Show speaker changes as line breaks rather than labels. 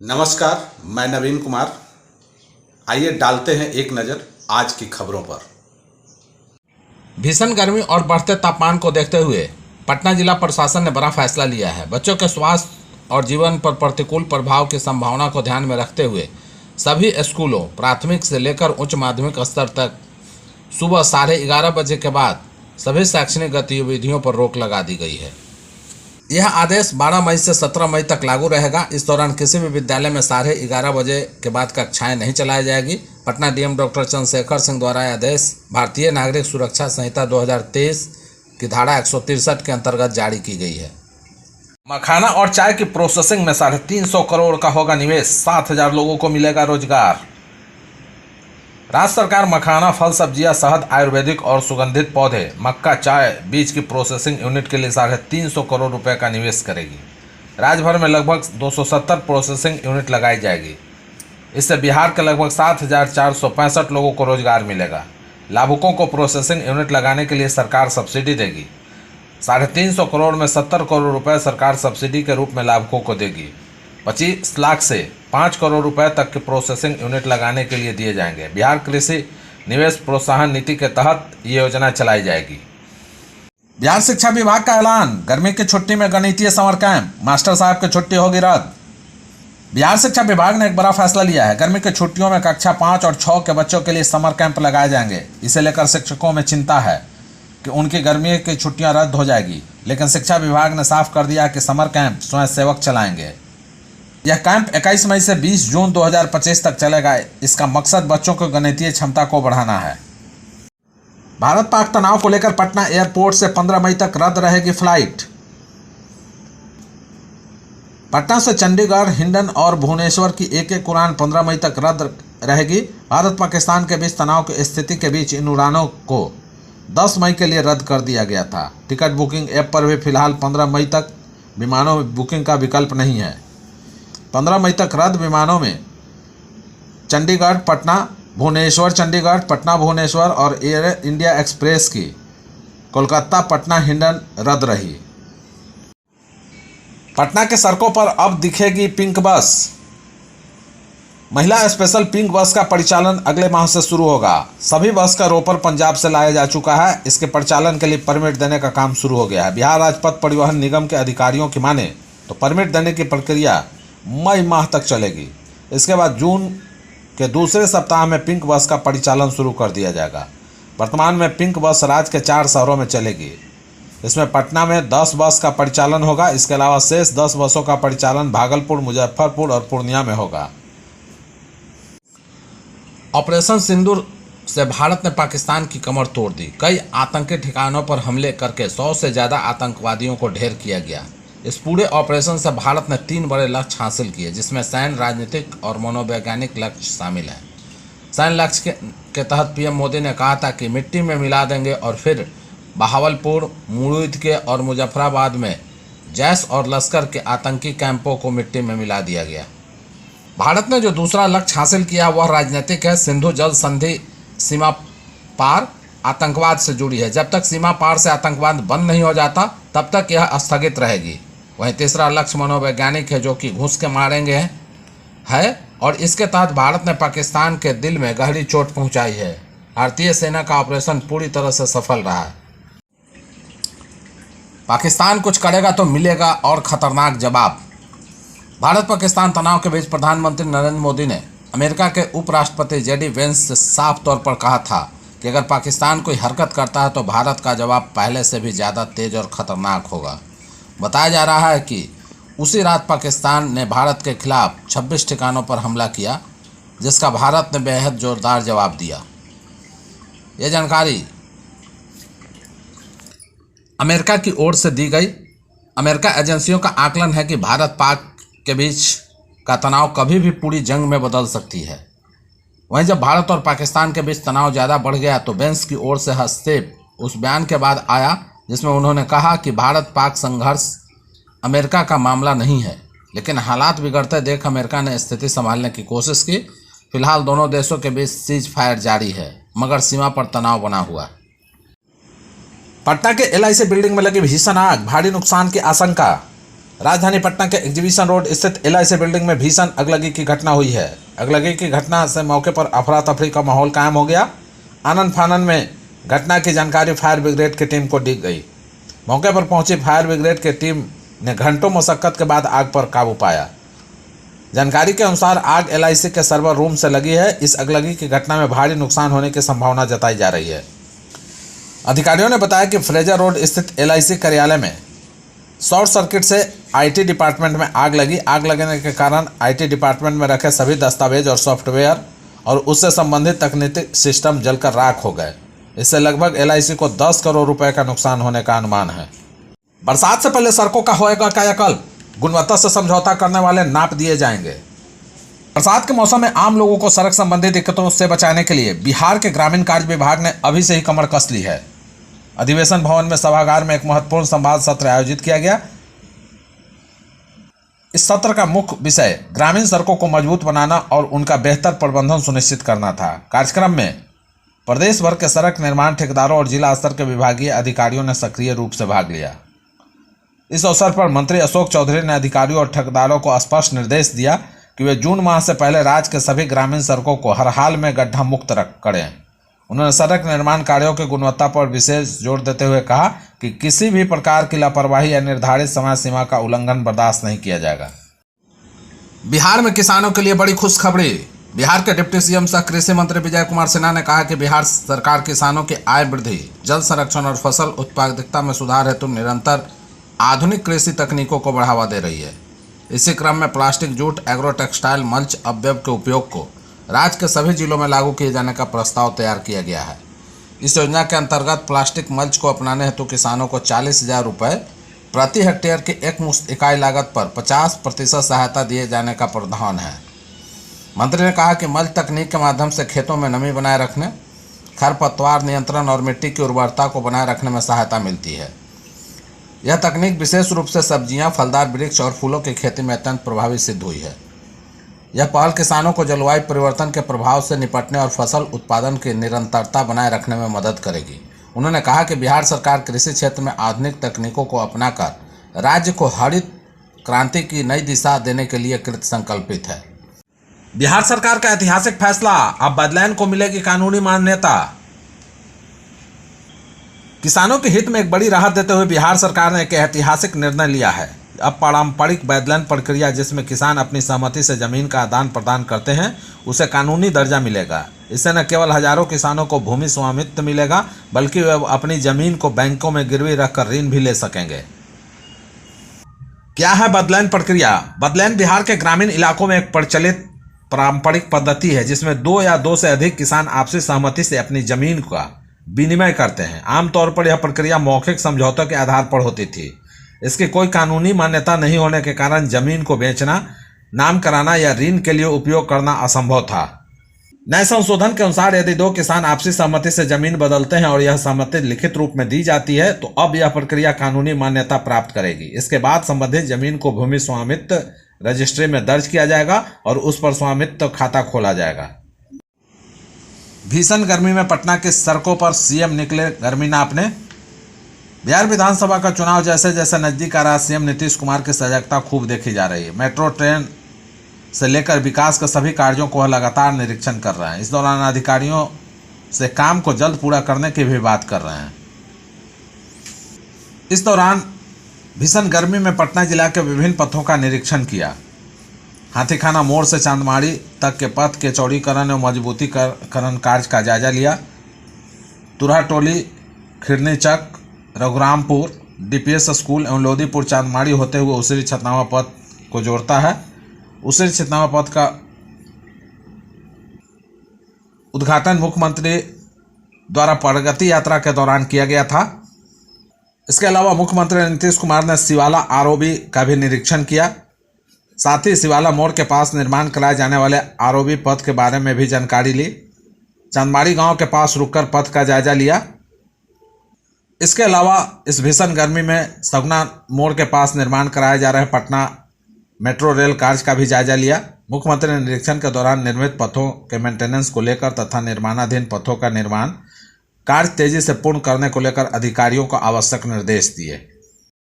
नमस्कार, मैं नवीन कुमार। आइए डालते हैं एक नज़र आज की खबरों पर।
भीषण गर्मी और बढ़ते तापमान को देखते हुए पटना जिला प्रशासन ने बड़ा फैसला लिया है। बच्चों के स्वास्थ्य और जीवन पर प्रतिकूल प्रभाव की संभावना को ध्यान में रखते हुए सभी स्कूलों, प्राथमिक से लेकर उच्च माध्यमिक स्तर तक सुबह 11:30 बजे के बाद सभी शैक्षणिक गतिविधियों पर रोक लगा दी गई है। यह आदेश 12 मई से 17 मई तक लागू रहेगा। इस दौरान किसी भी विद्यालय में 11:30 बजे के बाद कक्षाएं नहीं चलाई जाएगी। पटना डीएम डॉक्टर चंद्रशेखर सिंह द्वारा यह आदेश भारतीय नागरिक सुरक्षा संहिता 2023 की धारा 163 के अंतर्गत जारी की गई है। मखाना और चाय की प्रोसेसिंग में 350 करोड़ का होगा निवेश, 7,000 लोगों को मिलेगा रोजगार। राज्य सरकार मखाना, फल, सब्जियां, शहद, आयुर्वेदिक और सुगंधित पौधे, मक्का, चाय बीज की प्रोसेसिंग यूनिट के लिए 350 करोड़ रुपए का निवेश करेगी। राज्य भर में लगभग 270 प्रोसेसिंग यूनिट लगाई जाएगी। इससे बिहार के लगभग 7,465 लोगों को रोजगार मिलेगा। लाभुकों को प्रोसेसिंग यूनिट लगाने के लिए सरकार सब्सिडी देगी। 350 करोड़ में 70 करोड़ रुपए सरकार सब्सिडी के रूप में लाभुकों को देगी। 25 लाख से 5 करोड़ रुपए तक के प्रोसेसिंग यूनिट लगाने के लिए दिए जाएंगे। बिहार कृषि निवेश प्रोत्साहन नीति के तहत ये योजना चलाई जाएगी। बिहार शिक्षा विभाग का ऐलान, गर्मी की छुट्टी में गणितीय समर कैंप, मास्टर साहब की छुट्टी होगी रद्द। बिहार शिक्षा विभाग ने एक बड़ा फैसला लिया है। गर्मी की छुट्टियों में कक्षा 5 और 6 के बच्चों के लिए समर कैंप लगाए जाएंगे। इसे लेकर शिक्षकों में चिंता है कि उनकी गर्मी की छुट्टियां रद्द हो जाएगी, लेकिन शिक्षा विभाग ने साफ कर दिया कि समर कैंप स्वयंसेवक चलाएंगे। यह कैंप 21 मई से 20 जून 2025 तक चलेगा। इसका मकसद बच्चों की गणितीय क्षमता को बढ़ाना है। भारत पाक तनाव को लेकर पटना एयरपोर्ट से 15 मई तक रद्द रहेगी फ्लाइट। पटना से चंडीगढ़, हिंडन और भुवनेश्वर की एक उड़ान 15 मई तक रद्द रहेगी। भारत पाकिस्तान के बीच तनाव की स्थिति के बीच इन उड़ानों को 10 मई के लिए रद्द कर दिया गया था। टिकट बुकिंग ऐप पर भी फिलहाल 15 मई तक विमानों में बुकिंग का विकल्प नहीं है। 15 मई तक रद्द विमानों में चंडीगढ़, पटना, भुवनेश्वर, चंडीगढ़, पटना, भुवनेश्वर और एयर इंडिया एक्सप्रेस की कोलकाता, पटना, हिंडन रद्द रही। पटना के सड़कों पर अब दिखेगी पिंक बस। महिला स्पेशल पिंक बस का परिचालन अगले माह से शुरू होगा। सभी बस का रोपर पंजाब से लाया जा चुका है। इसके परिचालन के लिए परमिट देने का काम शुरू हो गया है। बिहार राज्य पथ परिवहन निगम के अधिकारियों की माने तो परमिट देने की प्रक्रिया मई माह तक चलेगी। इसके बाद जून के दूसरे सप्ताह में पिंक बस का परिचालन शुरू कर दिया जाएगा। वर्तमान में पिंक बस राज्य के 4 शहरों में चलेगी। इसमें पटना में 10 बस का परिचालन होगा। इसके अलावा शेष 10 बसों का परिचालन भागलपुर, मुजफ्फरपुर और पूर्णिया में होगा। ऑपरेशन सिंदूर से भारत ने पाकिस्तान की कमर तोड़ दी। कई आतंकी ठिकानों पर हमले करके 100 से ज़्यादा आतंकवादियों को ढेर किया गया। इस पूरे ऑपरेशन से भारत ने 3 बड़े लक्ष्य हासिल किए, जिसमें सैन्य, राजनीतिक और मनोवैज्ञानिक लक्ष्य शामिल हैं। सैन्य लक्ष्य के तहत पीएम मोदी ने कहा था कि मिट्टी में मिला देंगे और फिर बहावलपुर, मुरीद के और मुजफ्फराबाद में जैश और लश्कर के आतंकी कैंपों को मिट्टी में मिला दिया गया। भारत ने जो दूसरा लक्ष्य हासिल किया वह राजनीतिक है। सिंधु जल संधि सीमा पार आतंकवाद से जुड़ी है। जब तक सीमा पार से आतंकवाद बंद नहीं हो जाता तब तक यह स्थगित रहेगी। वहीं तीसरा लक्ष्य मनोवैज्ञानिक है, जो कि घुस के मारेंगे है और इसके तहत भारत ने पाकिस्तान के दिल में गहरी चोट पहुंचाई है। भारतीय सेना का ऑपरेशन पूरी तरह से सफल रहा है। पाकिस्तान कुछ करेगा तो मिलेगा और खतरनाक जवाब। भारत पाकिस्तान तनाव के बीच प्रधानमंत्री नरेंद्र मोदी ने अमेरिका के उपराष्ट्रपति जेडी वेंस से साफ तौर पर कहा था कि अगर पाकिस्तान कोई हरकत करता है तो भारत का जवाब पहले से भी ज़्यादा तेज और ख़तरनाक होगा। बताया जा रहा है कि उसी रात पाकिस्तान ने भारत के खिलाफ 26 ठिकानों पर हमला किया, जिसका भारत ने बेहद जोरदार जवाब दिया। ये जानकारी अमेरिका की ओर से दी गई। अमेरिका एजेंसियों का आकलन है कि भारत पाक के बीच का तनाव कभी भी पूरी जंग में बदल सकती है। वहीं जब भारत और पाकिस्तान के बीच तनाव ज़्यादा बढ़ गया तो वेंस की ओर से हस्तक्षेप उस बयान के बाद आया, जिसमें उन्होंने कहा कि भारत पाक संघर्ष अमेरिका का मामला नहीं है, लेकिन हालात बिगड़ते देख अमेरिका ने स्थिति संभालने की कोशिश की। फिलहाल दोनों देशों के बीच सीज फायर जारी है, मगर सीमा पर तनाव बना हुआ है। पटना के LIC बिल्डिंग में लगी भीषण आग, भारी नुकसान की आशंका। राजधानी पटना के एग्जीबिशन रोड स्थित LIC बिल्डिंग में भीषण अगलगी की घटना हुई है। अगलगी की घटना से मौके पर अफरा तफरी का माहौल कायम हो गया। आनन फानन में घटना की जानकारी फायर ब्रिगेड की टीम को दी गई। मौके पर पहुंची फायर ब्रिगेड की टीम ने घंटों मशक्कत के बाद आग पर काबू पाया। जानकारी के अनुसार आग LIC के सर्वर रूम से लगी है। इस अगलगी की घटना में भारी नुकसान होने की संभावना जताई जा रही है। अधिकारियों ने बताया कि फ्रेजर रोड स्थित LIC कार्यालय में शॉर्ट सर्किट से IT डिपार्टमेंट में आग लगी। आग लगने के कारण IT डिपार्टमेंट में रखे सभी दस्तावेज और सॉफ्टवेयर और उससे संबंधित तकनीकी सिस्टम जलकर राख हो गए। इससे लगभग LIC को 10 करोड़ रुपए का नुकसान होने का अनुमान है। बरसात से पहले सड़कों का होएगा कायाकल्प, गुणवत्ता से समझौता करने वाले नाप दिए जाएंगे। बरसात के मौसम में आम लोगों को सड़क संबंधी दिक्कतों से बचाने के लिए बिहार के ग्रामीण कार्य विभाग ने अभी से ही कमर कस ली है। अधिवेशन भवन में सभागार में एक महत्वपूर्ण संवाद सत्र आयोजित किया गया। इस सत्र का मुख्य विषय ग्रामीण सड़कों को मजबूत बनाना और उनका बेहतर प्रबंधन सुनिश्चित करना था। कार्यक्रम में प्रदेश भर के सड़क निर्माण ठेकेदारों और जिला स्तर के विभागीय अधिकारियों ने सक्रिय रूप से भाग लिया। इस अवसर पर मंत्री अशोक चौधरी ने अधिकारियों और ठेकेदारों को स्पष्ट निर्देश दिया कि वे जून माह से पहले राज्य के सभी ग्रामीण सड़कों को हर हाल में गड्ढा मुक्त करें। उन्होंने सड़क निर्माण कार्यों की गुणवत्ता पर विशेष जोर देते हुए कहा कि किसी भी प्रकार की लापरवाही या निर्धारित समय सीमा का उल्लंघन बर्दाश्त नहीं किया जाएगा। बिहार में किसानों के लिए बड़ी खुशखबरी। बिहार के डिप्टी CM सह कृषि मंत्री विजय कुमार सिन्हा ने कहा कि बिहार सरकार किसानों की आय वृद्धि, जल संरक्षण और फसल उत्पादकता में सुधार हेतु निरंतर आधुनिक कृषि तकनीकों को बढ़ावा दे रही है। इसी क्रम में plastic, jute, agro textile mulch अवयव के उपयोग को राज्य के सभी जिलों में लागू किए जाने का प्रस्ताव तैयार किया गया है। इस योजना के अंतर्गत प्लास्टिक मल्च को अपनाने हेतु किसानों को 40,000 रुपये प्रति हेक्टेयर की एकमुश्त इकाई लागत पर 50% सहायता दिए जाने का प्रावधान है। मंत्री ने कहा कि मल्च तकनीक के माध्यम से खेतों में नमी बनाए रखने, खरपतवार नियंत्रण और मिट्टी की उर्वरता को बनाए रखने में सहायता मिलती है। यह तकनीक विशेष रूप से सब्जियां, फलदार वृक्ष और फूलों की खेती में अत्यंत प्रभावी सिद्ध हुई है। यह पहल किसानों को जलवायु परिवर्तन के प्रभाव से निपटने और फसल उत्पादन की निरंतरता बनाए रखने में मदद करेगी। उन्होंने कहा कि बिहार सरकार कृषि क्षेत्र में आधुनिक तकनीकों को अपनाकर राज्य को हरित क्रांति की नई दिशा देने के लिए कृत संकल्पित है। बिहार सरकार का ऐतिहासिक फैसला, अब बदलैन को मिलेगी कानूनी मान्यता। किसानों के हित में एक बड़ी राहत देते हुए बिहार सरकार ने एक ऐतिहासिक निर्णय लिया है। अब पारंपरिक बदलैन प्रक्रिया, जिसमें किसान अपनी सहमति से जमीन का आदान प्रदान करते हैं, उसे कानूनी दर्जा मिलेगा। इससे न केवल हजारों किसानों को भूमि स्वामित्व मिलेगा, बल्कि वे अपनी जमीन को बैंकों में गिरवी रखकर ऋण भी ले सकेंगे। क्या है बदलैन प्रक्रिया? बदलैन बिहार के ग्रामीण इलाकों में एक प्रचलित पारंपरिक पद्धति है जिसमें 2 या 2 से अधिक किसान आपसी सहमति से अपनी जमीन का विनिमय करते हैं। आमतौर पर यह प्रक्रिया मौखिक समझौतों के आधार पर होती थी। इसकी कोई कानूनी मान्यता नहीं होने के कारण जमीन को बेचना, नाम कराना या ऋण के लिए उपयोग करना असंभव था। नए संशोधन के अनुसार यदि 2 किसान आपसी सहमति से जमीन बदलते हैं और यह सहमति लिखित रूप में दी जाती है, तो अब यह प्रक्रिया कानूनी मान्यता प्राप्त करेगी। इसके बाद संबंधित जमीन को भूमि स्वामित्व रजिस्ट्री में दर्ज किया जाएगा और उस पर स्वामित्व खाता खोला जाएगा। भीषण गर्मी में पटना की सड़कों पर CM निकले गर्मी नापने। बिहार विधानसभा का चुनाव जैसे जैसे नजदीक आ रहा, CM नीतीश कुमार की सजगता खूब देखी जा रही है। मेट्रो ट्रेन से लेकर विकास के सभी कार्यों को वह लगातार निरीक्षण कर रहे हैं। इस दौरान अधिकारियों से काम को जल्द पूरा करने की भी बात कर रहे हैं। इस दौरान भीषण गर्मी में पटना जिला के विभिन्न पथों का निरीक्षण किया। हाथीखाना मोड़ से चांदमारी तक के पथ के चौड़ीकरण और मजबूतीकरण कार्य का जायजा लिया। तुरहा टोली, खिरनी चक, रघुरामपुर, DPS स्कूल एवं लोदीपुर चांदमारी होते हुए उसरी छतनावा पथ को जोड़ता है। उसरी छतनावा पथ का उद्घाटन मुख्यमंत्री द्वारा प्रगति यात्रा के दौरान किया गया था। इसके अलावा मुख्यमंत्री नीतीश कुमार ने शिवाला ROB का भी निरीक्षण किया। साथ ही शिवाला मोड़ के पास निर्माण कराए जाने वाले ROB पथ के बारे में भी जानकारी ली। चांदमारी गांव के पास रुककर पथ का जायजा लिया। इसके अलावा इस भीषण गर्मी में सगुना मोड़ के पास निर्माण कराए जा रहे पटना मेट्रो रेल कार्य का भी जायजा लिया। मुख्यमंत्री ने निरीक्षण के दौरान निर्मित पथों के मेंटेनेंस को लेकर तथा निर्माणाधीन पथों का निर्माण कार्य तेजी से पूर्ण करने को लेकर अधिकारियों को आवश्यक निर्देश दिए।